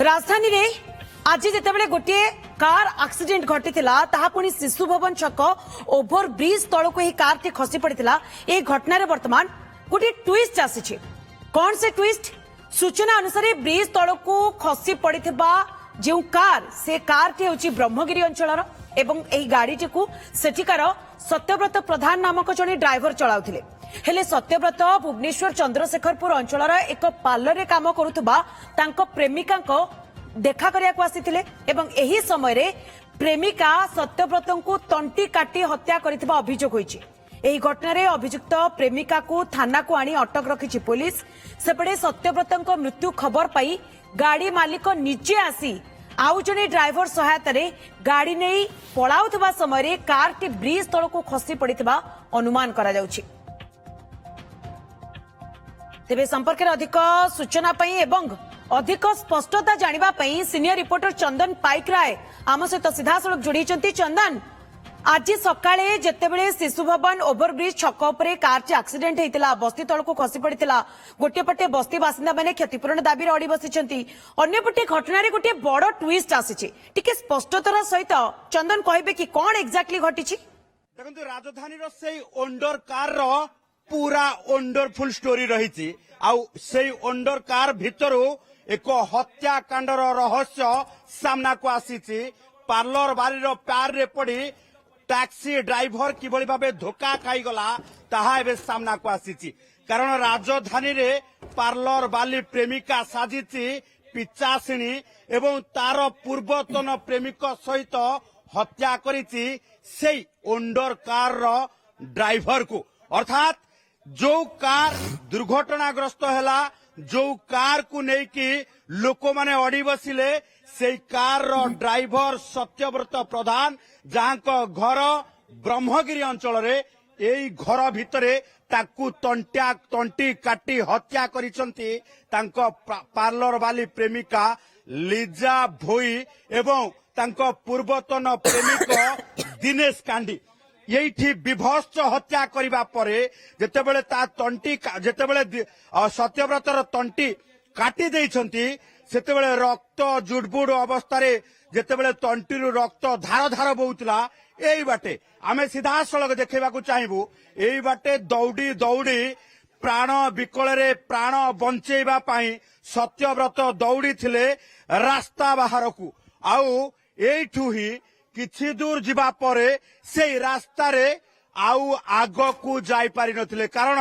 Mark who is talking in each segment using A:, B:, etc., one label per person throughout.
A: राजधानी रे आज जितेबाला गोटे कार एक्सीडेंट घटी पुणी शिशु भवन छक ओभर ब्रिज तलक ही कार टी खसी पड़ा। ये घटना बर्तमान गोटे ट्विस्ट आसी। कौन से ट्विस्ट? सूचना अनुसार ब्रिज तलक खसी पड़ा जो कार से कार टी हूँ ब्रह्मगिरी अंचल एवं एही गाड़ीटी को सेठिकार सत्यव्रत प्रधान नामक जड़े ड्राइवर चलाउथिले। हेले सत्यव्रत भुवनेश्वर चंद्रशेखरपुर अंचल एक पार्लर रे काम करुथबा तांको प्रेमिका को देखा करिया को आसीथिले एवं एही समय रे प्रेमिका सत्यव्रत को तंटी काटी हत्या करितबा अभियोग होईछि। एही घटना रे अभियुक्त प्रेमिका को थाना को आनी अटक रखिछि पुलिस। सेपटे सत्यव्रत मृत्यु खबर पाई गाड़ी मालिक निजे आसी आउ जने ड्राइवर सहायता रे गाड़ी नहीं पलाउथबा समय रे कार टी ब्रिज तल को खसी पड़ितबा अनुमान करा जाउछि। तेबे संपर्क अधिक सूचना पाई एवं अधिक स्पष्टता जानिबा पाई सीनियर रिपोर्टर चंदन पाइकराय आम सहित सीधासलख जोड़ी। चंदन, आज सकाळे जेतेबेले शिशु भवन ओभरब्रिज छक उपरे कार चे एक्सीडेंट हेतिला, बस्ती तल को खसी पड़ितला, गोटे पटे बस्ती बासिंदा माने क्षतिपूरण दाबी अड़ी बसिछंती, अन्य पटे घटना रे गोटे बड़ ट्विस्ट आसीछि। टिके स्पष्टतार सहित चंदन कहबे कि कोन एक्जेक्टली घटिछि?
B: देखंतु राजधानी रो सेई ओंडर कार रो पूरा वंडरफुल स्टोरी रही। से ओंडर कार भितरु एक हत्याकांडर रहस्य सामना को आसी। पार्लर बारी प्यार रे पड़ी टैक्सी ड्राइवर किभली भाबे धोखा खाईगला ताहा एबे सामना को आसी। कारण राजधानी रे पार्लर बाली प्रेमिका साजिची पिचासिनी एवं तार पूर्वतन प्रेमिक सहित हत्या करिची सेई ओंडर कार रो ड्राइवर को। अर्थात जो कार दुर्घटनाग्रस्त हैला, जो कार को नेकी लोक माने अड़ी बसिले, से कार रो ड्राइवर सत्यव्रत प्रधान जहां घर ब्रह्मगिरी अंचल रे एई घर भितरे ताकू तंटी काटी हत्या करिसंती तांको पार्लर वाली प्रेमिका लिजा भोई एवं तांको पूर्वतन प्रेमिक दिनेश कांडी। यही विभत्स हत्या करबा परे जेतेबेले ता तंटी जेतेबेले सत्यव्रतर तंटी काटी देइछंती सेतेबेले रक्त जुडबुड अवस्था रे जेतेबेले तंटीरु रक्त धार धार बहुतला। एई बाटे आमे सीधा सड़क देखैबा को चाहबू। एई बाटे दौड़ी दौड़ी प्राण विकल रे प्राण बंचेबा पई सत्यव्रत दौड़ी थिले रास्ता बाहर को। आउ एठू ही किछि दूर जिबा परे से रास्ता रे आउ आग को जाई पारि नथिले, कारण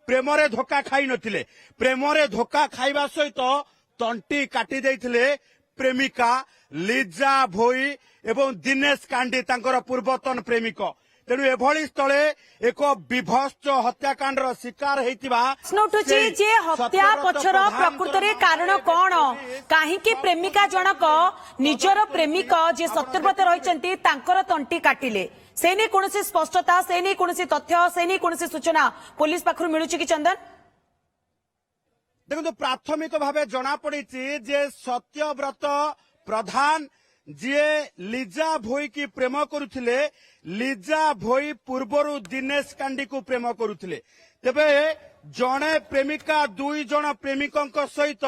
B: प्रेम रे धोखा खाई नथिले। प्रेम रे धोखा खाइबा सहित तंटी काटी देइथिले प्रेमिका लिजा भोई एवं दिनेश कांडी तांकर पूर्वतन प्रेमिक। तेणु एभली स्थले एक विभत्स हत्याकांड शिकार हेतिबा
A: जे हत्या पछर प्रकृत रे कारण कोन? काहेकि प्रेमिका जनक निजर प्रेमिक जे सत्यव्रत रहिचंती तांकर तंटी काटिले, से नै कोनोसी स्पष्टता, से नै कोनोसी तथ्य, से नै कोनोसी सूचना पुलिस पाखरु मिलुची कि चंदन?
B: देखो प्राथमिक भावे जना पड़ी जे सत्यव्रत प्रधान जी लिजा भोई की प्रेम करुथिले, लिजा भोई पूर्वरु दिनेश कांडी को प्रेम करुथिले। तेबे जणे प्रेमिका दुई जण प्रेमिकंक सहित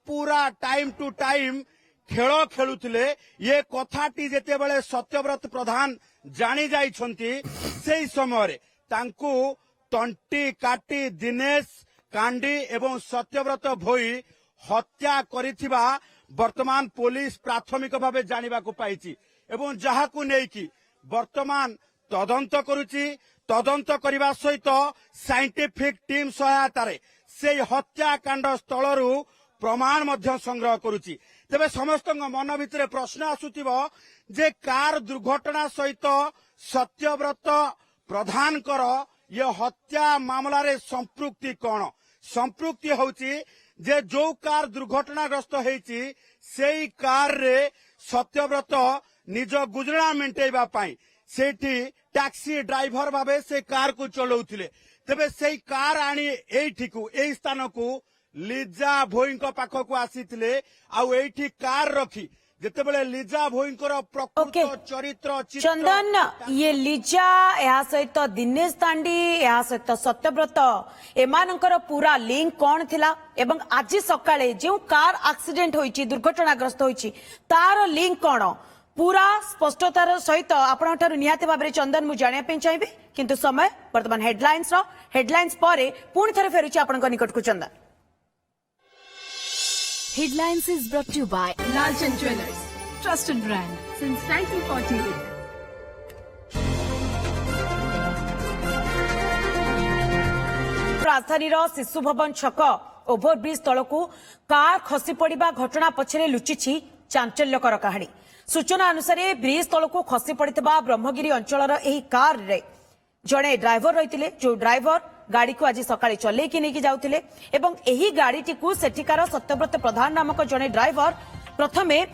B: पूरा टाइम टू टाइम खेल खेलुथिले। ये कथाटी जेतेबेले सत्यव्रत प्रधान जानी जाइछंती सेई समय रे तांकू तंटी काटी दिनेश कांडी एवं सत्यव्रत भोई हत्या करिथिबा वर्तमान पुलिस प्राथमिक भावे जानिबा को पाइछि एवं जहाकू नेकी वर्तमान तदंत करुछि। तदंत करबा सहित साइंटिफिक टीम सहायता रे से हत्याकांड स्थलरू प्रमाण मध्य संग्रह करुछि। तेबे समस्त मन भितरे प्रश्न आसुथिबो जे कार दुर्घटना सहित सत्यव्रत प्रधानकर ये हत्या मामला रे संपृक्ति कोन? संपृक्ति होउछि जे जो कार दुर्घटनाग्रस्त हेछि सेई कार रे सत्यव्रत निज गुजरा मेंटेबा पाई सेठी टैक्सी ड्राइवर भावे से कार को चलाउथिले। तेबे सेई कार आनी एठिकू एई स्थान को लिजा भोईंक पाखकू आसीथिले। आउ एठी कार रखी ଯେତେବେଳେ ଲିଜା ଭୋଇଙ୍କର ପ୍ରକୃତ
A: Okay.
B: ଚରିତ୍ର ଚିତ୍ର
A: चंदन ये लिजा या सहित दिनेश तांडी या सहित सत्यव्रत एमानंकर पूरा लिंक कौन थिला एवं आज सकाळे जो कार एक्सीडेंट होईची दुर्घटनाग्रस्त होईची तार लिंक कौन पूरा स्पष्टतार सहित आपणठारु निहाती भाबरे चंदन मु जानिया पे चाहिबे किंतु समय वर्तमान हेडलाइंस परे पुणी थरे फेरुची आपनक निकट को चंदन
C: Headlines is brought to you by
D: Lalchand Jewellers, trusted brand since 1948.
A: राजधानी शिशु भवन छक ओभरब्रिज तलकू कार खसी पड़ा घटना पछरे लुचिछि चांचल्यकर कहानी सूचना अनुसार ब्रिज तलकू खसी पड़िथिबा ब्रह्मगिरी अंचलर एही कार रे जड़े ड्राइवर रही जो ड्राइवर गाड़ी को आज सकाळे चलेकी नेकी जाउथिले एवं एही गाड़ीटी को सेठिकार सत्यव्रत प्रधान नामक जड़े ड्राइवर प्रथमे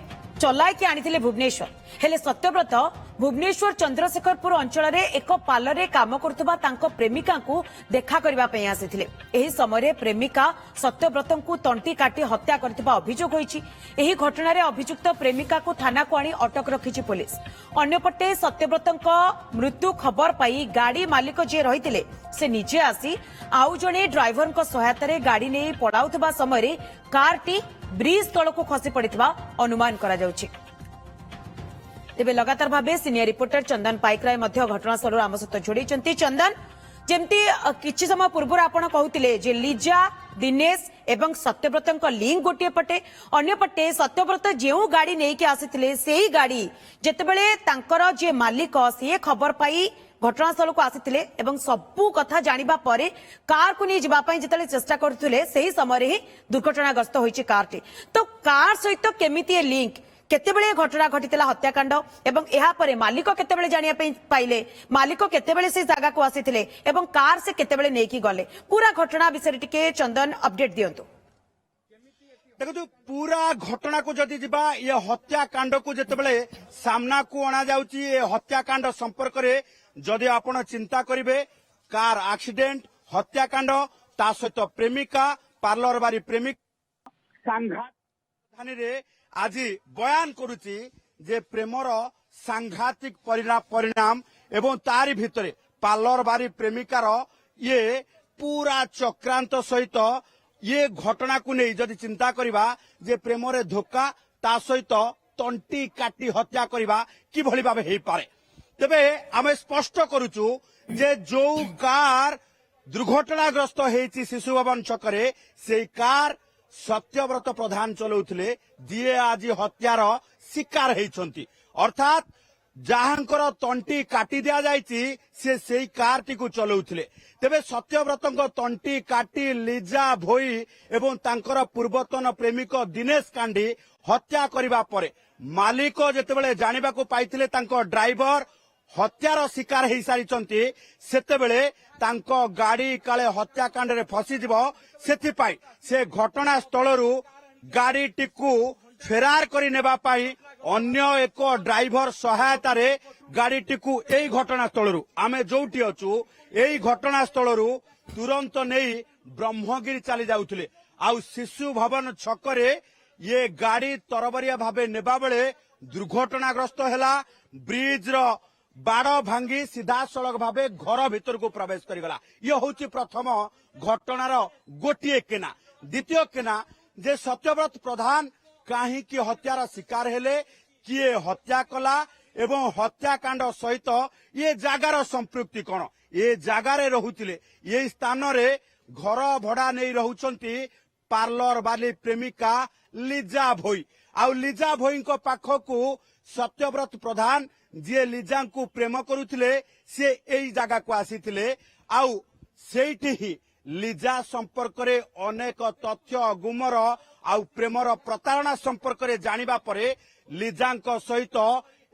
A: चलाइकी आनिथिले भुवनेश्वर हेले सत्यव्रत भुवनेश्वर चंद्रशेखरपुर अंचल रे एक पार्लर काम करुवा तांको प्रेमिका को देखा करबा पई आसिथिले एही समय प्रेमिका सत्यव्रत को तंटी काटी हत्या करथिबा अभियोग होईछि एही घटना रे अभियुक्त प्रेमिका को थाना को आनी अटक रखिछि पुलिस अन्यपटे सत्यव्रतଙ୍କ मृत्यु खबर पाई गाड़ी मालिक जे रहिथिले से निजे आसी आउ जणे ड्राइवरଙ୍କ सहायता रे गाड़ी नै पड़ाउथबा समय कारटी ब्रिज तळको खसी पड़िथिबा अनुमान करा जाउछि तेबे लगातार भाबे सीनियर रिपोर्टर चंदन पाइकराय मध्य घटनास्थल आम सहित जोड़ी चंदन जेमती किछि समय पूर्व आपण कहउतिले जे लिजा दिनेश एवं सत्यव्रतଙ୍କ लिंक गोटे पटे अन्य पटे सत्यव्रत जेउ गाड़ी नेकी आसिथिले सेही गाड़ी जेतेबेले तांकर जे मालिक से खबर पाई घटनास्थल को आसिथिले एवं सबु कथा जानिबा परे कार को नहीं जिबा पई जेतले चेष्टा करथुले सेही समय ही दुर्घटनाग्रस्त होईची कारटी तो कार सहित केमिति लिंक केतेबेले घटना घटितला हत्याकांड एवं एहा परे मालिक केतेबेले जानिया पई पाइले मालिक केतेबेले से जगह को आसिथिले एवं कार से केतेबेले नेकी गले पूरा घटना विषय टिके चंदन अपडेट दियंतु
B: देखो पूरा घटना को जदि जिबा ये हत्याकांड को जेतेबेले सामना को अना जाउची ये हत्याकांड संपर्क रे जदि आपण चिंता करिवे कार एक्सीडेंट हत्याकांड ता सहित प्रेमिका पार्लर बारी प्रेमिक सांघात रे आज बयान करुची जे प्रेमर सांघातिक परिणाम एवं तारी भितरे पार्लर बारी प्रेमिकार ये पूरा चक्रांत सहित ये घटना को नहीं जदि चिंता करिबा जे प्रेमरे धोखा ता सहित तंटी काटी हत्या करिबा कि भली भाबे हेई पारे तेबे आमे स्पष्ट करूचु जे जो कार दुर्घटनाग्रस्त हेची शिशु भवन छकरे से कार सत्यव्रत प्रधान चलाउथिले दिए आज हत्यार शिकार हेइछंती अर्थात जहांकर तंटी काटी दिया जायछि से सेही कारटी को चलाउथिले तेबे सत्यव्रतଙ୍କ तंटी काटी लिजा भोई एवं तांकर पूर्वतन प्रेमिक दिनेश कांडी हत्या करिबा परे मालिक जेतेबेले जानिबा को पाइथिले तांको ड्राइवर हत्यार शिकार हेई सारिचंती सेतेबेले तांको गाड़ी काले हत्याकांड रे फसी जिवो सेथिपाई से घटना स्थलरू गाड़ी टिकु फेरार करी नेबा पाई अन्य एक ड्राइवर सहायता रे गाड़ी टिकु एई घटना स्थलरू आमे जोउटी अछु एई घटना स्थलरू तुरंत नेई ब्रह्मगिरी चली जाउथिले आउ शिशु भवन छकरे ये गाड़ी तरबरिया भाबे नेबा बेले दुर्घटनाग्रस्त हैला ब्रिज रो बाड़ भांगी सीधा सड़क भावे घर भीतर को प्रवेश करिगला ये होची प्रथम घटनार गोटिए केना द्वितीय केना जे सत्यव्रत प्रधान काहे की हत्यार शिकार हेले किए हत्या कला एवं हत्याकांड सहित ये जागार संपृक्ति कौन ये जागारे रहुतिले ये स्थान रे घर भड़ा नहीं रहुचंती पार्लर वाली प्रेमिका लिजा भोई आउ लिजा भोई को पाखकू सत्यव्रत प्रधान जे लिजा को प्रेम करुथिले से एई जगह को आसीथिले आउ सेठी ही लिजा संपर्क रे अनेक तथ्य गुमर आउ प्रेमर प्रतारणा संपर्क रे जानिबा परे लिजांक सहित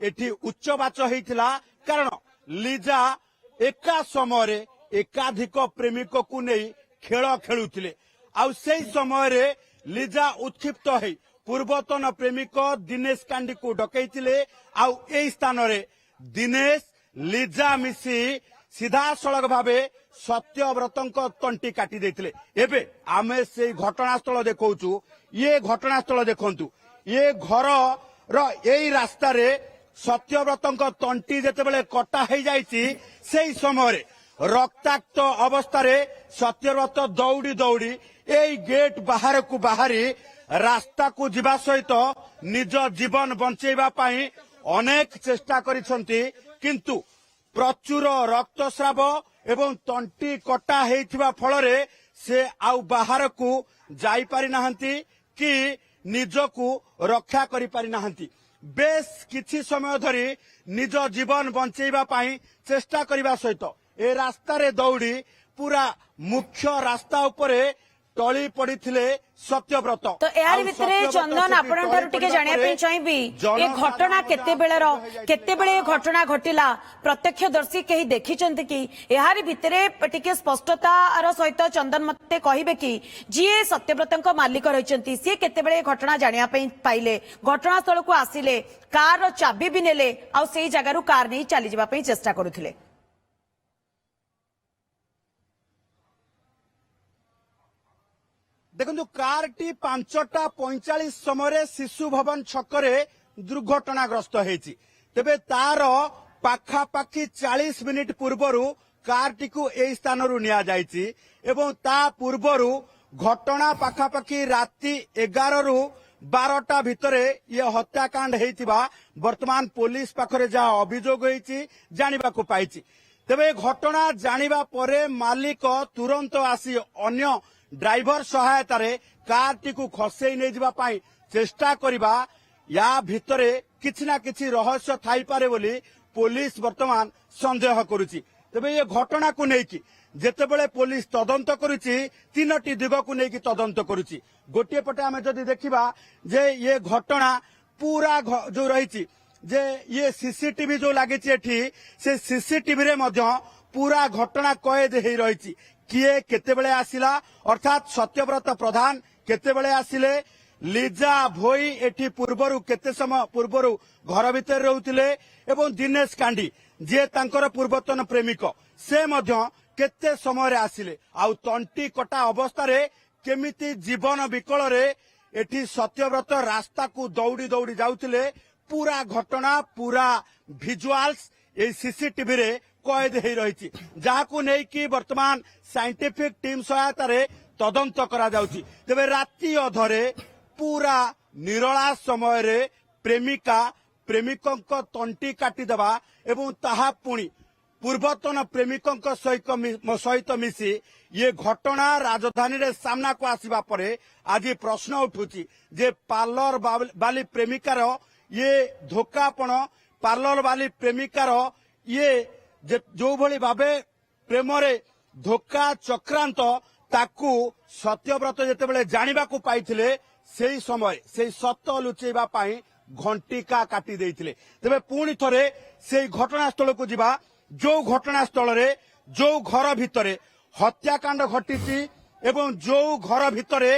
B: एठी उच्चवाच हेइथिला कारण लिजा एका समय रे एकाधिक प्रेमिक को नहीं खेल खेलुथिले आउ सेई समय रे लिजा उत्क्षिप्त हेई पूर्वतन प्रेमिक दिनेश कांडी को डकैतिले आउ एई स्थान रे दिनेश लिजा मिसी सीधा सड़क भावे सत्यव्रतଙ୍କ तंटी काटी देथिले एबे आमे से घटनास्थल देखौछु ये घटनास्थल देखंतु ये घर एई रास्तारे सत्यव्रतଙ୍କ तंटी जेतेबेले कटा हो जाइछि सेई समय रक्ताक्त अवस्था सत्यव्रत दौड़ी दौड़ी एई गेट बाहर को बाहरी रास्ता को जीवा सहित निज जीवन बंचेबा पाई अनेक चेष्टा करिसंती किंतु प्रचुर रक्तस्राव एवं तंटी कटा हेइथिबा फलरे से आउ बाहर को जाई पारि नाहंती कि निजकू रक्षा करि पारि नाहंती बेस किछि समय धरी निज जीवन बंचेबा पाई चेष्टा करबा सहित ए रास्ता रे दौड़ी पूरा मुख्य रास्ता उपरे टली पड़िथिले सत्यव्रत
A: तो यार भितरे चंदन आपन टिके जानिया पे चाहिबी ए घटना केते बेले घटना घटिला प्रत्यक्षदर्शी केही देखिचंती कि यार भितरे टिके स्पष्टतार सहित चंदन मते कहिबे कि जे सत्यव्रतଙ୍କ मालिक रहिचंती से केते बेले घटना जानिया पे पाइले घटना स्थल को आसिले कार रो चाबी भी नेले आ सेही जगह रु कार नै चली जिबा पे चेष्टा करूथिले।
B: देखो कारटी 5:45 समय शिशु भवन छकरे दुर्घटनाग्रस्त होती तेबे तार पाखापाखि 40 मिनिट पूर्वरु कारटी को ए स्थान निया जाइछि एवं ता पूर्वरु घटना पाखापाखि राति 11 रु 12टा भितरे ये हत्याकांड हेतिबा वर्तमान पुलिस पाखरे जा अभियोग होइछि जानिबा को पाइछि तेबे घटना जानिबा परे मालिक तुरंत आसी अन्य ड्राइवर सहायता कारटी को खसई नहीं जावा पाई चेष्टा करिबा या भितरे किछि ना किछि रहस्य थाई पारे बोली पुलिस वर्तमान संदेह करुछि तबे ये घटना को नेकी जेतेबेले पुलिस तदंत करुछि तीनटी दिग को नेकी तदंत करुछि गोटे पटे आमे जदि देखिबा जे ये घटना पूरा जो रहिछि जे ये सीसीटीवी जो लागिछि एठी से सीसीटीवी रे मध्य पूरा घटना कैद हेई रहिछि किए केतेबेले आसिला अर्थात सत्यव्रत प्रधान केतेबेले आसिले लिजा भोई एठी पूर्वरु केते समय पूर्वरु घर भितर रहउतिले एवं दिनेश कांडी जे तांकर पूर्वतन प्रेमिक से मध्य केते समय रे आसिले आउ तंटी कटा अवस्था रे केमिति जीवन विकल रे एठी सत्यव्रत रास्ता को दौड़ी दौड़ी जाउतिले पूरा घटना पूरा विजुअल्स ए सीसीटीवी रे कैद हो रही जहां नहीं कि वर्तमान साइंटिफिक टीम सहायता तदंत करा जाउछि तेबे राति अधरे पूरा निरला समय रे प्रेमिका प्रेमिकंक तंटी काटी देबा एवं ताहा पुणी पूर्वतन प्रेमिकंक सहित मिसी ये घटना राजधानी रे सामना को आसीबा परे आज प्रश्न उठुछि जे पार्लर वाली प्रेमिकार ये धोकापण पार्लर वाली प्रेमिकार ये जो भली भावे प्रेम रे धोखा चक्रांत ताकू सत्यव्रत जेतेबेले जानिबा को पाइथिले सेही समय सेही सत्य लुचेबा पाई घंटिका काटी देइथिले तेबे पुणी थरे सेही घटनास्थल को जिबा जो घटनास्थल रे जो घर भितरे हत्याकांड घटिछि एवं जो घर भितरे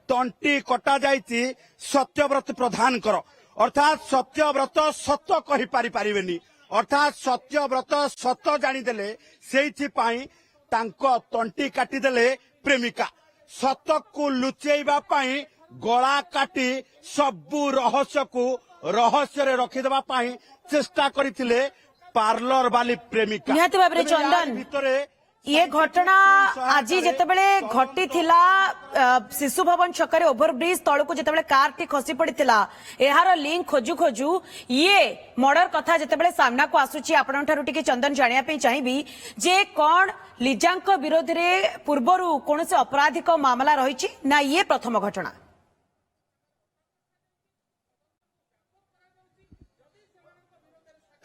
B: तंटी कटा जाइछि सत्यव्रत प्रधानकर अर्थात सत्यव्रत सत्य कहि पारिबेनी अर्थात सत्यव्रत सत्य जानिदेले सेइथिपाई तांको तंटी काटिदेले प्रेमिका सत्य को लुचेइबा पाई गला काटी सबु रहस्य को रहस्य रे रखिदेबा पाई चेष्टा करिथिले पार्लर वाली प्रेमिका
A: निहाती भाबरे चंदन
B: भितरे
A: ये घटना आज जितेबले घटी थिला शिशु भवन छकरे ओभरब्रिज तळको जितेबले कार टी खसी पड़िथिला एहार लिंक खोजु खोजु ये मर्डर कथा जितेबले सामना को आसुची आपन ठारू टिके चंदन जानिया पे चाहिबी जे कोन लिजांक विरोध रे पूर्वरु कोनसे अपराधिक मामला रहिछि ना ये प्रथम घटना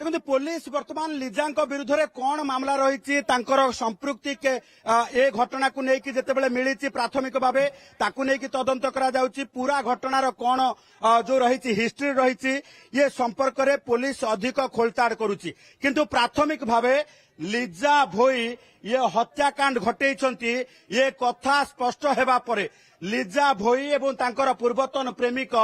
B: देखते पुलिस वर्तमान लिजांक विरुद्ध रे कौन मामला रही संपृक्ति के ए घटना को लेकिन जितेबाला मिली प्राथमिक भाव ताकू लेकिन तदंत करा जाउची पूरा घटनार कौन जो रही हिस्ट्री रही ये संपर्क में पुलिस अधिक खोलताड़ करुची किंतु प्राथमिक भाव लिजा भोई ये हत्याकांड घटेइछंती ये कथा स्पष्ट हेबा परे लिजा भोई एवं तांकर पूर्वतन प्रेमिक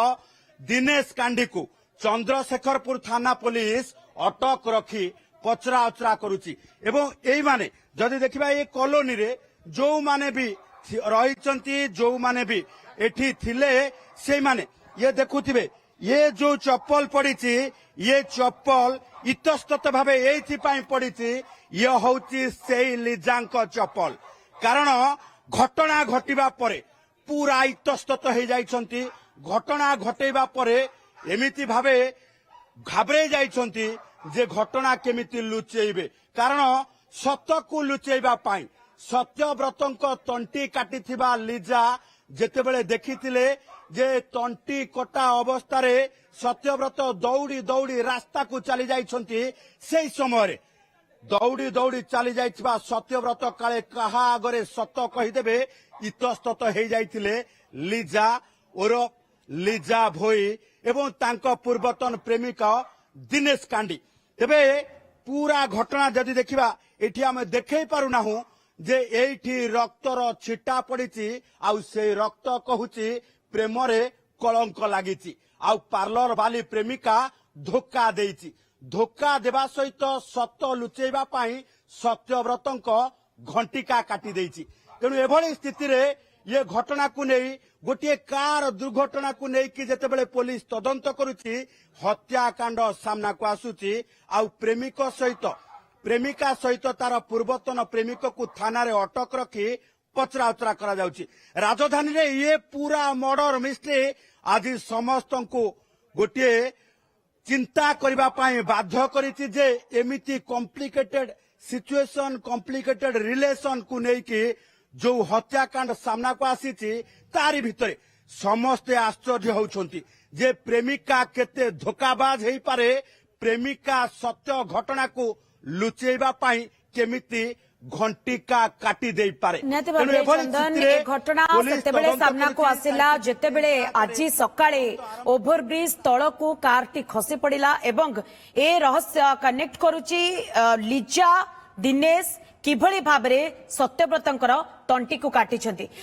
B: दिनेश कांडी को चंद्रशेखरपुर थाना पुलिस अटक रखी पचरा उचरा करुची एवं एई माने जदि देखिबा ए कॉलोनी रे जो माने भी रहिचंती जो माने भी एठी थिले से माने ये देखुथिबे ये जो चप्पल पड़ी ये चप्पल इतस्तत भावे एइथिपाई पड़ी ये हौची सेई लिजांक चप्पल कारण घटना घटिबा परे पूरा इतस्तत हो जाइछंती घटना घटेबा परे एमिति भावे घाबरे जाइछंती जे घटना केमिति लुचेइबे कारण सत्य को लुचेइबा पाई सत्यव्रतंक तंटी काटिथिबा लिजा जेतेबेले देखिथिले जे तंटी कटा अवस्था सत्यव्रत दौड़ी दौड़ी रास्ता को चली जाइछंती सेई समय दौड़ी दौड़ी चली जाइछबा सत्यव्रत काले कहा आगरे सत्य कहिदेबे इतस्तत हो जाइथिले लिजा और लिजा भोई एवं तांको पूर्वतन प्रेमिका दिनेश कांडी तेबे पूरा घटना जदि देखिबा एठी आमे देखै पारुनाहु जे एठी रक्तर छिटा पड़िछि आउ से रक्त कहुछि प्रेम रे कलंक लागिछि आउ पार्लर वाली प्रेमिका धोखा देइछि धोखा देवा सहित सत्य लुचेइबा पाई सत्यव्रतंक घंटिका काटी देइछि तेणु एभली स्थिति रे ये घटना को नहीं गोटे कार दुर्घटना को नहीं कि जेतेबेले पुलिस तदंत करुछि हत्याकांड सामना को आसुछि आउ प्रेमिका सहित तार पूर्वतन प्रेमिक को थाना रे अटक रखी पचरा उचरा करा जाउछि राजधानी रे ये पूरा मर्डर मिस्ट्री आज समस्त को गोटे चिंता करबा पाई बाध्य करिछि जे एमिति कॉम्प्लिकेटेड सिचुएशन कॉम्प्लिकेटेड रिलेशन को नेकी जो हत्याकांड सामना को आसीछि तारी भितरे समस्ते आश्चर्य होउछंती जे प्रेमिका केते धोखाबाज हेई पारे प्रेमिका सत्य घटना को लुचेइबा पाई केमिति घंटिका काटी देई पारे
A: निहाती भाबरे चंदन ए घटना सेतेबेले सामना को आसिला जेतेबेले आजी सकाळे ओभरब्रिज तळकू कारटी खसी पडिला एवं ए रहस्य कनेक्ट करूची लिजा दिनेश किभଳି ଭାବରେ ସତ୍ୟବ୍ରତଙ୍କର ତଣ୍ଟିକୁ କାଟିଛନ୍ତି